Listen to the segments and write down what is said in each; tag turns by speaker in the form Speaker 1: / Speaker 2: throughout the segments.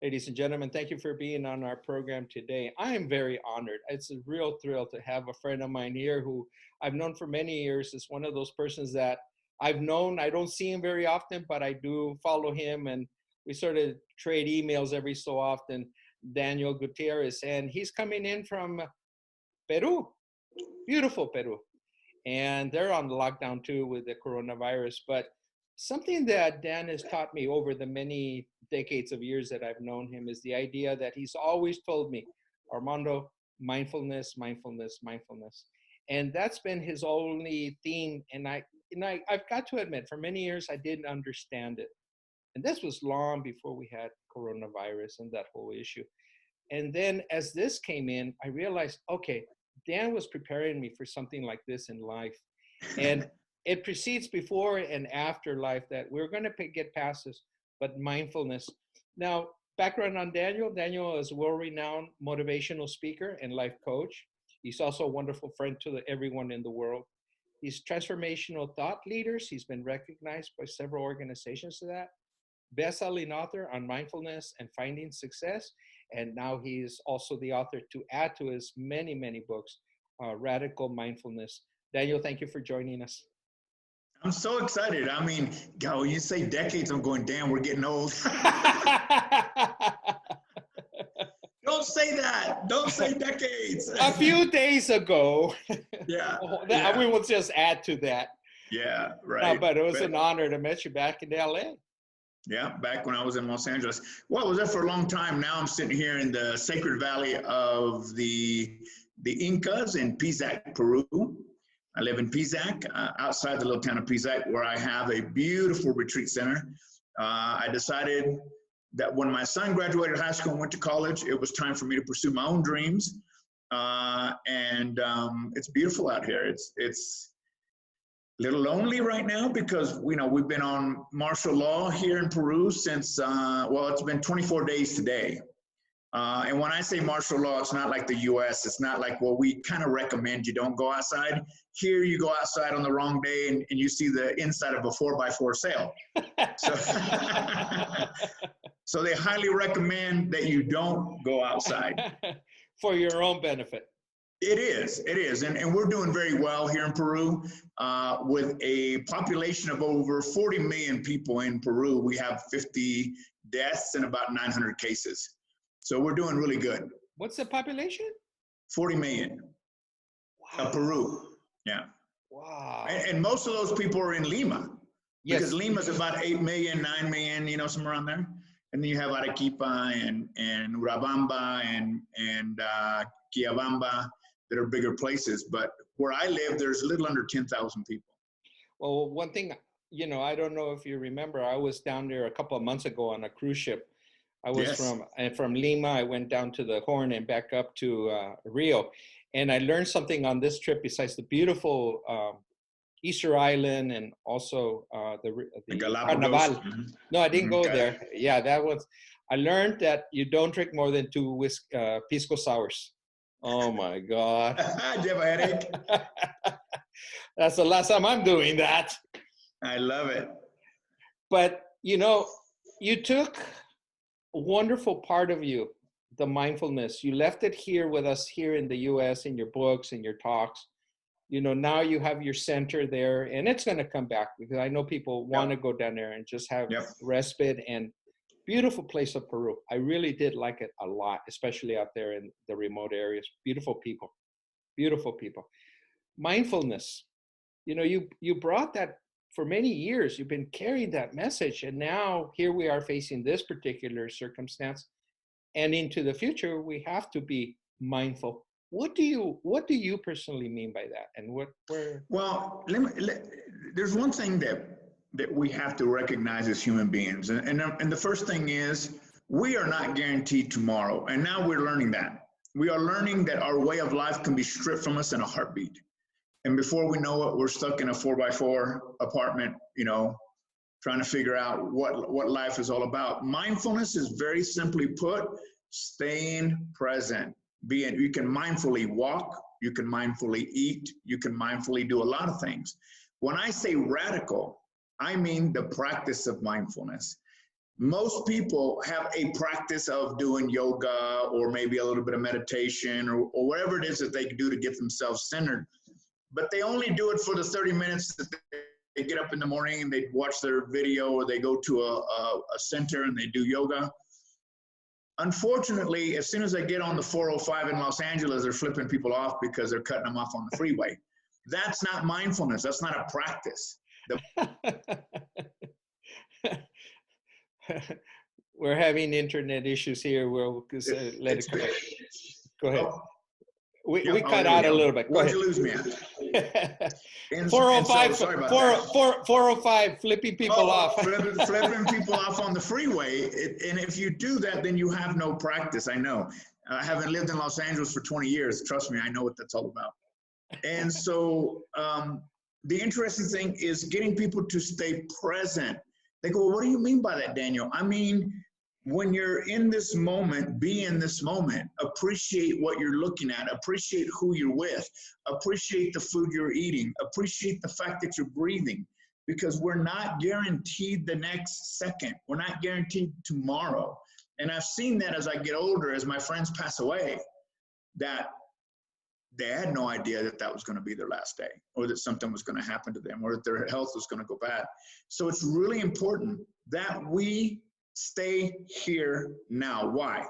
Speaker 1: Ladies and gentlemen, thank you for being on our program today. I am very honored. It's a real thrill to have a friend of mine here who I've known for many years. Is one of those persons that I've known. I don't see him very often, but I do follow him, and we sort of trade emails every so often. Daniel Gutierrez, and he's coming in from Peru, beautiful Peru. And they're on lockdown too with the coronavirus. But something that Dan has taught me over the many decades of years that I've known him is the idea that he's always told me, Armando, mindfulness, mindfulness, mindfulness. And that's been his only theme. I've got to admit, for many years, I didn't understand it. And this was long before we had coronavirus and that whole issue. And then as this came in, I realized, okay, Dan was preparing me for something like this in life. And it precedes before and after life that we're going to get past this, but mindfulness. Now, background on Daniel. Daniel is a world-renowned motivational speaker and life coach. He's also a wonderful friend to everyone in the world. He's transformational thought leaders. He's been recognized by several organizations to that. Best-selling author on mindfulness and finding success. And now he's also the author to add to his many, many books, Radical Mindfulness. Daniel, thank you for joining us.
Speaker 2: I'm so excited. I mean, God, when you say decades, I'm going, damn, we're getting old. Don't say that. Don't say decades.
Speaker 1: A few days ago.
Speaker 2: Yeah.
Speaker 1: We will just add to that.
Speaker 2: Yeah, right.
Speaker 1: No, but it was an honor to meet you back in LA.
Speaker 2: Yeah, back when I was in Los Angeles. Well, I was there for a long time. Now I'm sitting here in the sacred valley of the Incas in Pisac, Peru. I live in Pisac, outside the little town of Pisac, where I have a beautiful retreat center. I decided that when my son graduated high school and went to college, it was time for me to pursue my own dreams. It's beautiful out here. It's a little lonely right now because, we've been on martial law here in Peru since, it's been 24 days today. And when I say martial law, it's not like the US. It's not like, well, we kind of recommend you don't go outside. Here you go outside on the wrong day and you see the inside of a 4x4 sail. So they highly recommend that you don't go outside.
Speaker 1: For your own benefit.
Speaker 2: It is. And we're doing very well here in Peru. With a population of over 40 million people in Peru, we have 50 deaths and about 900 cases. So we're doing really good.
Speaker 1: What's the population?
Speaker 2: 40 million.
Speaker 1: Wow.
Speaker 2: Peru. Yeah.
Speaker 1: Wow.
Speaker 2: And most of those people are in Lima.
Speaker 1: Yes.
Speaker 2: Because Lima's about 8 million, 9 million, somewhere around there. And then you have Arequipa and Urabamba and Quillabamba that are bigger places. But where I live, there's a little under 10,000 people.
Speaker 1: Well, one thing, I don't know if you remember, I was down there a couple of months ago on a cruise ship. I was from Lima. I went down to the Horn and back up to Rio. And I learned something on this trip besides the beautiful Easter Island and also the Carnival.
Speaker 2: Mm-hmm.
Speaker 1: No, I didn't go there. Yeah, I learned that you don't drink more than 2 pisco sours. Oh my God.
Speaker 2: Do you have a headache?
Speaker 1: That's the last time I'm doing that.
Speaker 2: I love it.
Speaker 1: But, you took a wonderful part of you, the mindfulness. You left it here with us here in the US in your books and your talks. Now you have your center there, and it's going to come back because I know people want to go down there and just have respite. And beautiful place of Peru. I really did like it a lot, especially out there in the remote areas. Beautiful people. Mindfulness. You brought that for many years. You've been carrying that message, and now here we are facing this particular circumstance. And into the future, we have to be mindful. What do you personally mean by that? And
Speaker 2: Well, there's one thing that we have to recognize as human beings. And the first thing is we are not guaranteed tomorrow. And now we're learning that. We are learning that our way of life can be stripped from us in a heartbeat. And before we know it, we're stuck in a 4x4 apartment, trying to figure out what life is all about. Mindfulness is very simply put, staying present. You can mindfully walk, you can mindfully eat, you can mindfully do a lot of things. When I say radical, I mean the practice of mindfulness. Most people have a practice of doing yoga or maybe a little bit of meditation or whatever it is that they do to get themselves centered. But they only do it for the 30 minutes that they get up in the morning and they watch their video, or they go to a center and they do yoga. Unfortunately, as soon as they get on the 405 in Los Angeles, they're flipping people off because they're cutting them off on the freeway. That's not mindfulness. That's not a practice.
Speaker 1: We're having internet issues here. We'll let it go. Go ahead.
Speaker 2: Oh,
Speaker 1: We cut out a little bit. Go
Speaker 2: Where'd
Speaker 1: ahead.
Speaker 2: you lose me at?
Speaker 1: 405,
Speaker 2: sorry about that.
Speaker 1: 405, flipping people off.
Speaker 2: Flipping people off on the freeway. And if you do that, then you have no practice. I know. I haven't lived in Los Angeles for 20 years. Trust me, I know what that's all about. And so the interesting thing is getting people to stay present. They go, well, what do you mean by that, Daniel? I mean, when you're in this moment, be in this moment. Appreciate what you're looking at. Appreciate who you're with. Appreciate the food you're eating. Appreciate the fact that you're breathing, because we're not guaranteed the next second. We're not guaranteed tomorrow. And I've seen that as I get older, as my friends pass away, that they had no idea that that was going to be their last day, or that something was going to happen to them, or that their health was going to go bad. So it's really important that we stay here now. Why?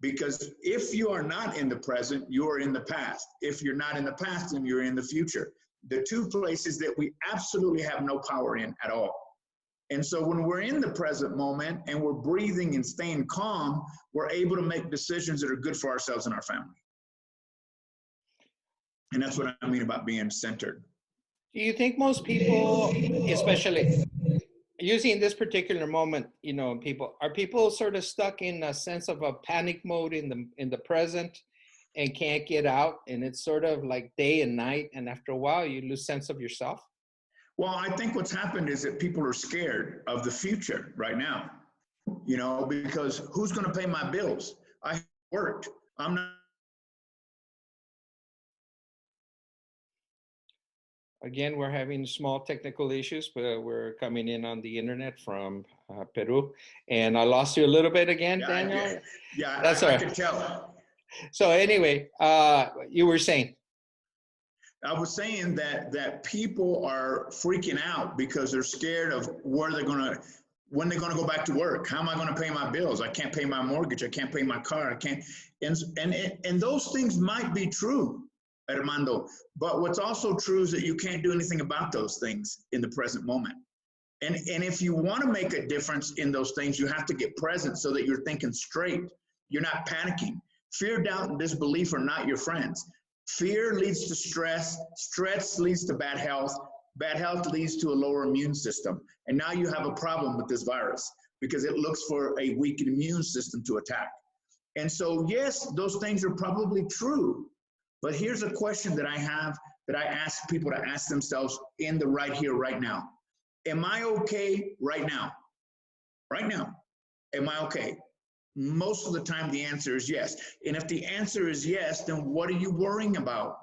Speaker 2: Because if you are not in the present, you are in the past. If you're not in the past, then you're in the future. The two places that we absolutely have no power in at all. And so when we're in the present moment and we're breathing and staying calm, we're able to make decisions that are good for ourselves and our family. And that's what I mean about being centered.
Speaker 1: Do you think most people, especially using this particular moment, you know, are people sort of stuck in a sense of a panic mode in the present and can't get out, and it's sort of like day and night, and after a while you lose sense of yourself?
Speaker 2: Well, I think what's happened is that people are scared of the future right now, you know, because who's going to pay my bills? I worked. I'm not.
Speaker 1: Again, we're having small technical issues, but we're coming in on the internet from Peru. And I lost you a little bit again,
Speaker 2: Yeah,
Speaker 1: Daniel.
Speaker 2: That's I could tell.
Speaker 1: So anyway, you were saying?
Speaker 2: I was saying that people are freaking out because they're scared of when they're going to go back to work. How am I going to pay my bills? I can't pay my mortgage. I can't pay my car. I can't. And those things might be true, Armando, but what's also true is that you can't do anything about those things in the present moment. And if you want to make a difference in those things, you have to get present so that you're thinking straight. You're not panicking. Fear, doubt, and disbelief are not your friends. Fear leads to stress. Stress leads to bad health. Bad health leads to a lower immune system. And now you have a problem with this virus because it looks for a weakened immune system to attack. And so, yes, those things are probably true. But here's a question that I have that I ask people to ask themselves in the right here, right now. Am I okay right now? Right now, am I okay? Most of the time, the answer is yes. And if the answer is yes, then what are you worrying about?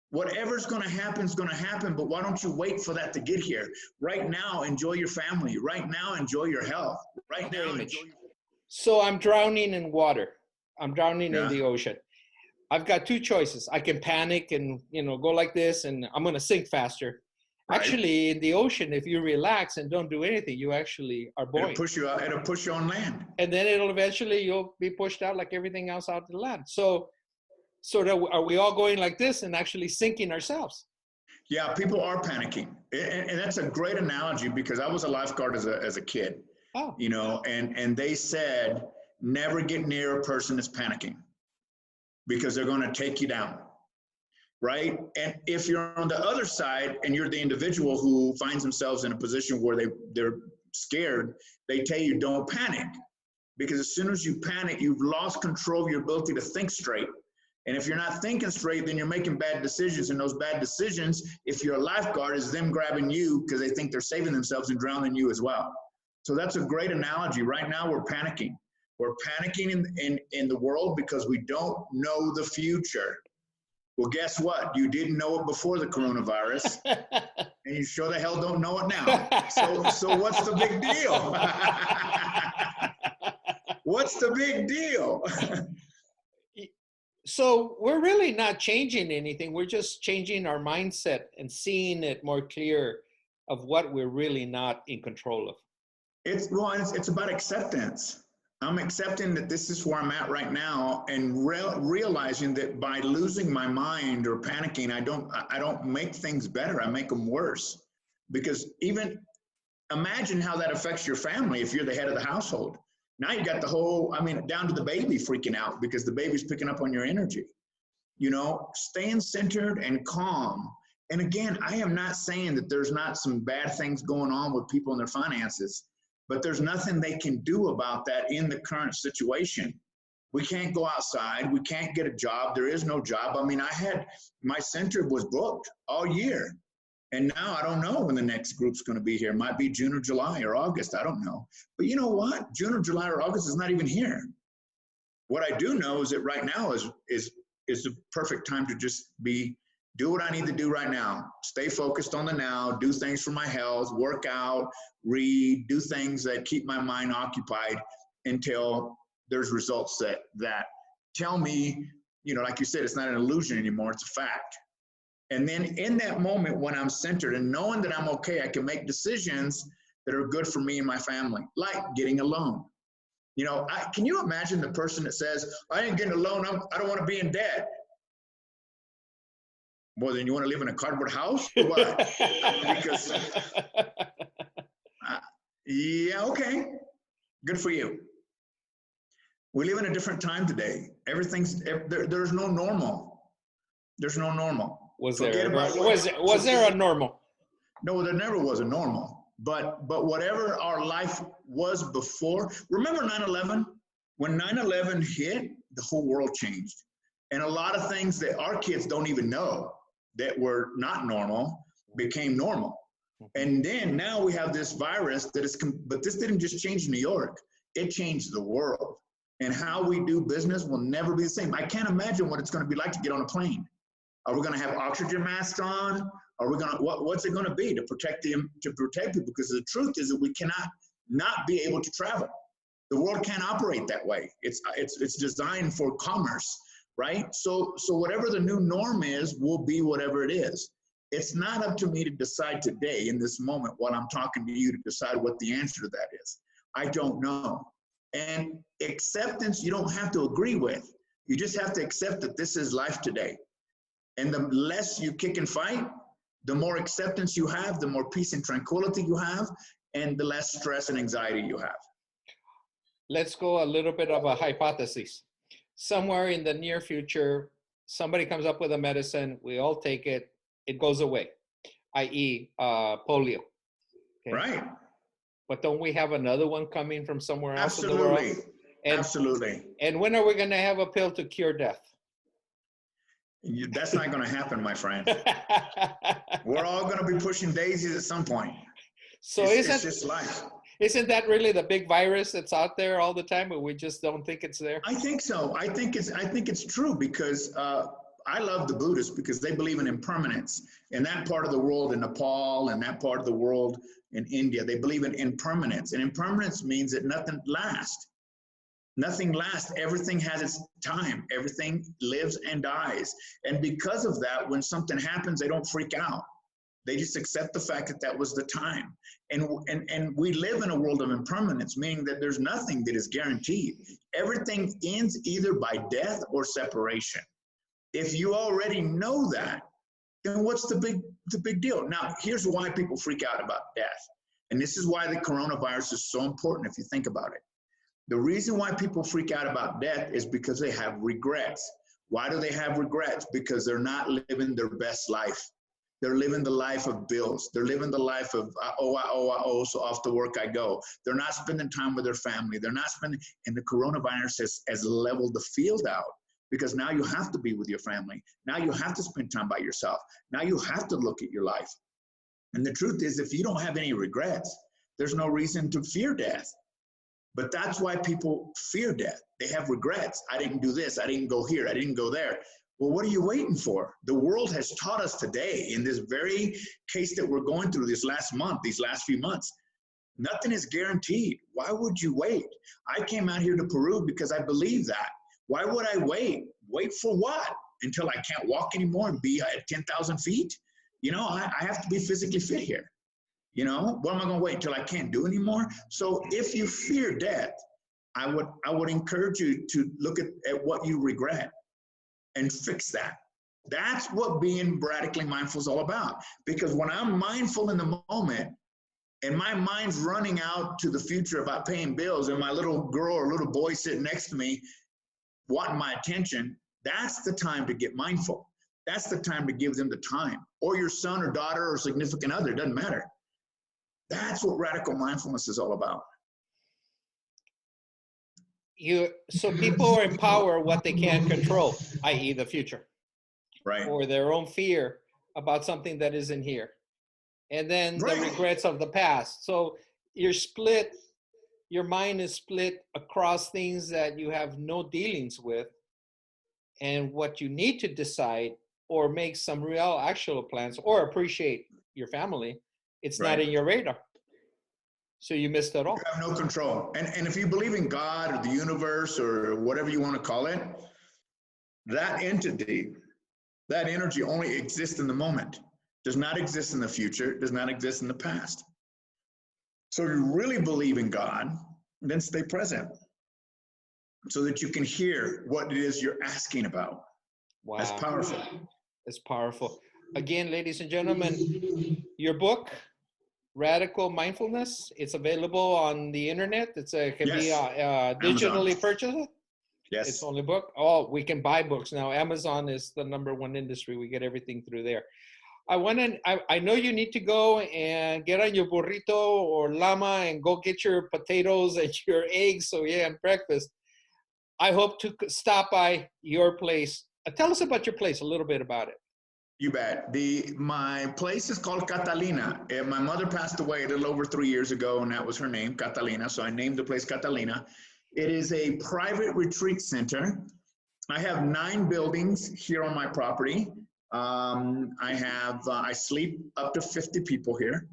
Speaker 2: Whatever's going to happen is going to happen, but why don't you wait for that to get here? Right now, enjoy your family. Right now, enjoy your health. Right now, enjoy your...
Speaker 1: So I'm drowning in water. I'm drowning in the ocean. I've got two choices. I can panic and, you know, go like this and I'm going to sink faster. Right. Actually, in the ocean, if you relax and don't do anything, you actually are buoyant.
Speaker 2: It'll push you out. It'll push you on land.
Speaker 1: And then you'll be pushed out like everything else out to land. So sort of, are we all going like this and actually sinking ourselves?
Speaker 2: Yeah, people are panicking. And that's a great analogy because I was a lifeguard as a kid, you know, and they said, never get near a person that's panicking because they're going to take you down. Right? And if you're on the other side and you're the individual who finds themselves in a position where they're scared, they tell you don't panic. Because as soon as you panic, you've lost control of your ability to think straight. And if you're not thinking straight, then you're making bad decisions. And those bad decisions, if you're a lifeguard, is them grabbing you because they think they're saving themselves and drowning you as well. So that's a great analogy. Right now, we're panicking. We're panicking in the world because we don't know the future. Well, guess what? You didn't know it before the coronavirus. And you sure the hell don't know it now. So what's the big deal? What's the big deal?
Speaker 1: So we're really not changing anything. We're just changing our mindset and seeing it more clear of what we're really not in control of.
Speaker 2: It's about acceptance. I'm accepting that this is where I'm at right now, and realizing that by losing my mind or panicking, I don't make things better. I make them worse. Because even imagine how that affects your family if you're the head of the household. Now you got the whole, down to the baby freaking out because the baby's picking up on your energy. Staying centered and calm. And again, I am not saying that there's not some bad things going on with people and their finances, but there's nothing they can do about that in the current situation. We can't go outside. We can't get a job. There is no job. My center was booked all year. And now I don't know when the next group's going to be here. It might be June or July or August. I don't know. But you know what? June or July or August is not even here. What I do know is that right now is the perfect time to just do what I need to do right now. Stay focused on the now, do things for my health, work out, read, do things that keep my mind occupied until there's results that tell me, like you said, it's not an illusion anymore, it's a fact. And then in that moment when I'm centered and knowing that I'm okay, I can make decisions that are good for me and my family, like getting a loan. Can you imagine the person that says, I ain't getting a loan, I don't want to be in debt? Well, then you want to live in a cardboard house or what? Because, yeah, okay, good for you. We live in a different time today. There's no normal. There's no normal.
Speaker 1: Was there a normal?
Speaker 2: No, there never was a normal. But whatever our life was before, remember 9/11? When 9/11 hit, the whole world changed. And a lot of things that our kids don't even know that were not normal became normal. And then now we have this virus but this didn't just change New York. It changed the world. And how we do business will never be the same. I can't imagine what it's going to be like to get on a plane. Are we going to have oxygen masks on? Are we going to, what's it going to be to protect people? Because the truth is that we cannot not be able to travel. The world can't operate that way. It's designed for commerce, right? So whatever the new norm is, will be whatever it is. It's not up to me to decide today in this moment while I'm talking to you to decide what the answer to that is. I don't know. And acceptance, you don't have to agree with. You just have to accept that this is life today. And the less you kick and fight, the more acceptance you have, the more peace and tranquility you have, and the less stress and anxiety you have.
Speaker 1: Let's go a little bit of a hypothesis. Somewhere in the near future, somebody comes up with a medicine, we all take it, it goes away, i.e. Polio.
Speaker 2: Okay? Right.
Speaker 1: But don't we have another one coming from somewhere else in the world?
Speaker 2: Absolutely.
Speaker 1: And when are we going to have a pill to cure death?
Speaker 2: That's not going to happen, my friend. We're all going to be pushing daisies at some point.
Speaker 1: So
Speaker 2: it's just life.
Speaker 1: Isn't that really the big virus that's out there all the time, but we just don't think it's there?
Speaker 2: I think so. I think it's true because I love the Buddhists because they believe in impermanence. In that part of the world, in Nepal, and that part of the world in India, they believe in impermanence. And impermanence means that nothing lasts. Nothing lasts. Everything has its time. Everything lives and dies. And because of that, when something happens, they don't freak out. They just accept the fact that that was the time. And we live in a world of impermanence, meaning that there's nothing that is guaranteed. Everything ends either by death or separation. If you already know that, then what's the big deal? Now, here's why people freak out about death. And this is why the coronavirus is so important if you think about it. The reason why people freak out about death is because they have regrets. Why do they have regrets? Because they're not living their best life. They're living the life of bills. They're living the life of, I owe, so off to work I go. They're not spending time with their family. They're not spending, and the coronavirus has leveled the field out because now you have to be with your family. Now you have to spend time by yourself. Now you have to look at your life. And the truth is, if you don't have any regrets, there's no reason to fear death. But that's why people fear death. They have regrets. I didn't do this. I didn't go here. I didn't go there. Well, what are you waiting for? The world has taught us today, in this very case that we're going through this last month, these last few months, nothing is guaranteed. Why would you wait? I came out here to Peru because I believe that. Why would I wait? Wait for what? Until I can't walk anymore and be at 10,000 feet? You know, I have to be physically fit here. You know, what am I going to wait until I can't do anymore? So if you fear death, I would encourage you to look at what you regret and fix that. That's what being radically mindful is all about. Because when I'm mindful in the moment and my mind's running out to the future about paying bills and my little girl or little boy sitting next to me wanting my attention, that's the time to get mindful. That's the time to give them the time. Or your son or daughter or significant other, it doesn't matter. That's what radical mindfulness is all about.
Speaker 1: So people empower what they can't control, i.e. the future,
Speaker 2: right,
Speaker 1: or their own fear about something that isn't here, and then
Speaker 2: right,
Speaker 1: the regrets of the past. So you're split, your mind is split across things that you have no dealings with, and what you need to decide or make some real actual plans or appreciate your family, it's
Speaker 2: right.
Speaker 1: not in your radar. So you missed it all.
Speaker 2: You have no control. And if you believe in God or the universe or whatever you want to call it, that entity, that energy only exists in the moment, does not exist in the future, does not exist in the past. So if you really believe in God, then stay present so that you can hear what it is you're asking about.
Speaker 1: Wow.
Speaker 2: That's powerful.
Speaker 1: It's powerful. Again, ladies and gentlemen, your book, Radical Mindfulness, it's available on the internet. It can be digitally purchased.
Speaker 2: Yes.
Speaker 1: It's only book. Oh, we can buy books now. Amazon is the #1 industry. We get everything through there. I know you need to go and get on your burrito or llama and go get your potatoes and your eggs. So yeah, and breakfast. I hope to stop by your place. Tell us about your place, a little bit about it.
Speaker 2: You bet. My place is called Catalina. And my mother passed away a little over 3 years ago, and that was her name, Catalina. So I named the place Catalina. It is a private retreat center. I have 9 buildings here on my property. I sleep up to 50 people here.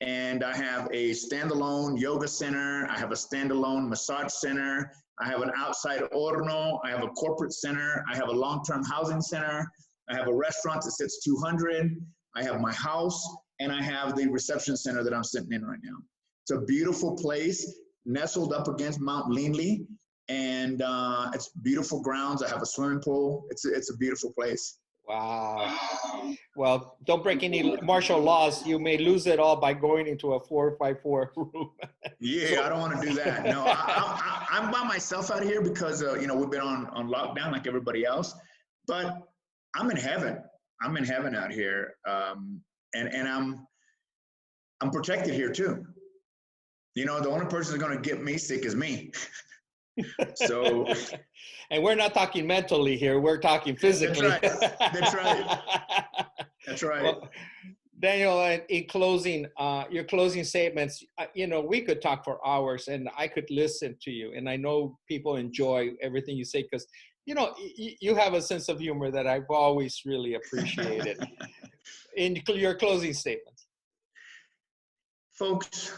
Speaker 2: And I have a standalone yoga center. I have a standalone massage center. I have an outside horno. I have a corporate center. I have a long-term housing center. I have a restaurant that sits 200. I have my house, and I have the reception center that I'm sitting in right now. It's a beautiful place, nestled up against Mount Linley, and it's beautiful grounds. I have a swimming pool. It's a beautiful place.
Speaker 1: Wow. Well, don't break any martial laws. You may lose it all by going into a 4x4 room.
Speaker 2: Yeah, I don't want to do that. No, I'm by myself out here because we've been on lockdown like everybody else, but I'm in heaven. I'm in heaven out here, and I'm protected here too. You know, the only person that's going to get me sick is me. So,
Speaker 1: and we're not talking mentally here. We're talking physically.
Speaker 2: That's right. That's right. That's right.
Speaker 1: Well, Daniel, in closing, your closing statements, we could talk for hours and I could listen to you. And I know people enjoy everything you say because, you have a sense of humor that I've always really appreciated. In your closing statements.
Speaker 2: Folks,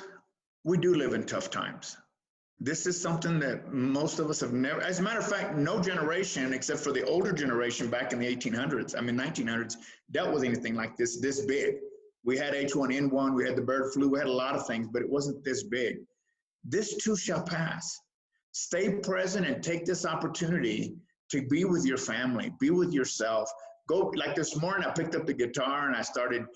Speaker 2: we do live in tough times. This is something that most of us have never, as a matter of fact, no generation except for the older generation back in the 1900s, dealt with anything like this big. We had H1N1, we had the bird flu, we had a lot of things, but it wasn't this big. This too shall pass. Stay present and take this opportunity to be with your family, be with yourself. Go, like this morning, I picked up the guitar and I started,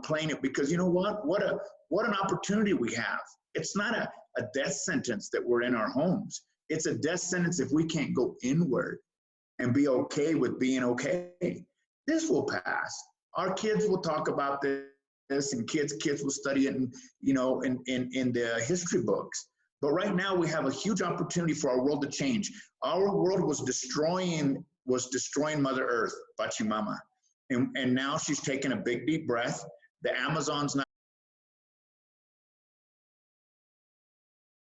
Speaker 2: playing it because you know what an opportunity we have. It's not a death sentence that we're in our homes. It's a death sentence if we can't go inward and be okay with being okay. This will pass. Our kids will talk about this, and kids will study it, in the history books. But right now we have a huge opportunity for our world to change. Our world was destroying Mother Earth, Pachamama, and now she's taking a big deep breath. The Amazon's not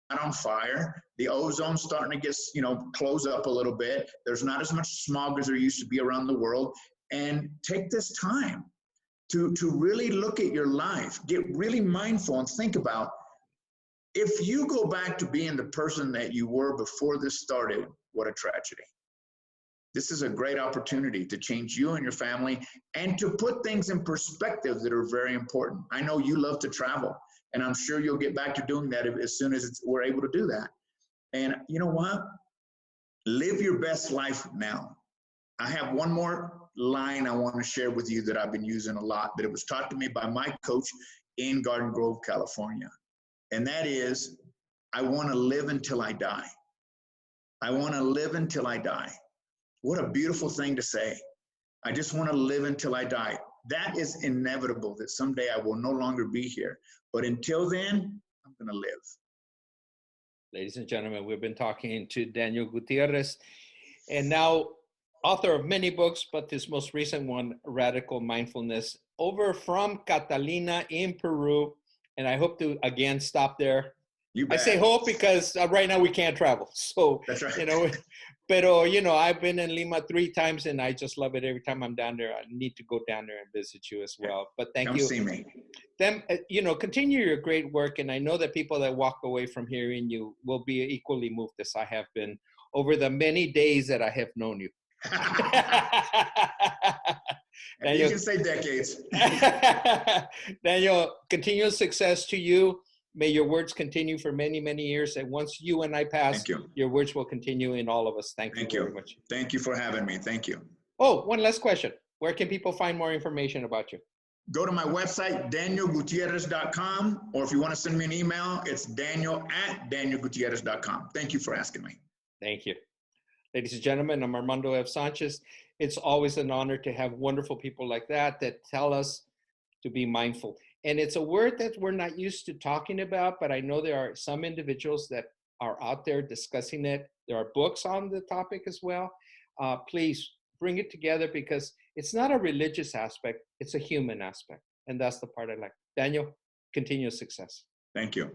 Speaker 2: on fire. The ozone's starting to get, close up a little bit. There's not as much smog as there used to be around the world. And take this time to really look at your life, get really mindful and think about, if you go back to being the person that you were before this started, what a tragedy. This is a great opportunity to change you and your family and to put things in perspective that are very important. I know you love to travel, and I'm sure you'll get back to doing that as soon as we're able to do that. And you know what? Live your best life now. I have one more line I want to share with you that I've been using a lot, that it was taught to me by my coach in Garden Grove, California. And that is, I want to live until I die. I want to live until I die. What a beautiful thing to say. I just want to live until I die. That is inevitable, that someday I will no longer be here. But until then, I'm going to live.
Speaker 1: Ladies and gentlemen, we've been talking to Daniel Gutierrez, and now author of many books, but this most recent one, Radical Mindfulness, over from Catalina in Peru. And I hope to, again, stop there.
Speaker 2: You bet.
Speaker 1: I say hope because right now we can't travel. So,
Speaker 2: that's right.
Speaker 1: I've been in Lima 3 times and I just love it every time I'm down there. I need to go down there and visit you as well. But thank you.
Speaker 2: Come see me.
Speaker 1: Then, continue your great work. And I know that people that walk away from hearing you will be equally moved as I have been over the many days that I have known you.
Speaker 2: Daniel, you can say decades.
Speaker 1: Daniel, continuous success to you. May your words continue for many, many years. And once you and I pass, your words will continue in all of us. Thank you very much.
Speaker 2: Thank you for having me. Thank you.
Speaker 1: Oh, one last question. Where can people find more information about you?
Speaker 2: Go to my website, danielgutierrez.com, or if you want to send me an email, it's daniel@danielgutierrez.com. Thank you for asking me.
Speaker 1: Thank you. Ladies and gentlemen, I'm Armando F. Sanchez. It's always an honor to have wonderful people like that tell us to be mindful. And it's a word that we're not used to talking about, but I know there are some individuals that are out there discussing it. There are books on the topic as well. Please bring it together, because it's not a religious aspect, it's a human aspect. And that's the part I like. Daniel, continuous success.
Speaker 2: Thank you.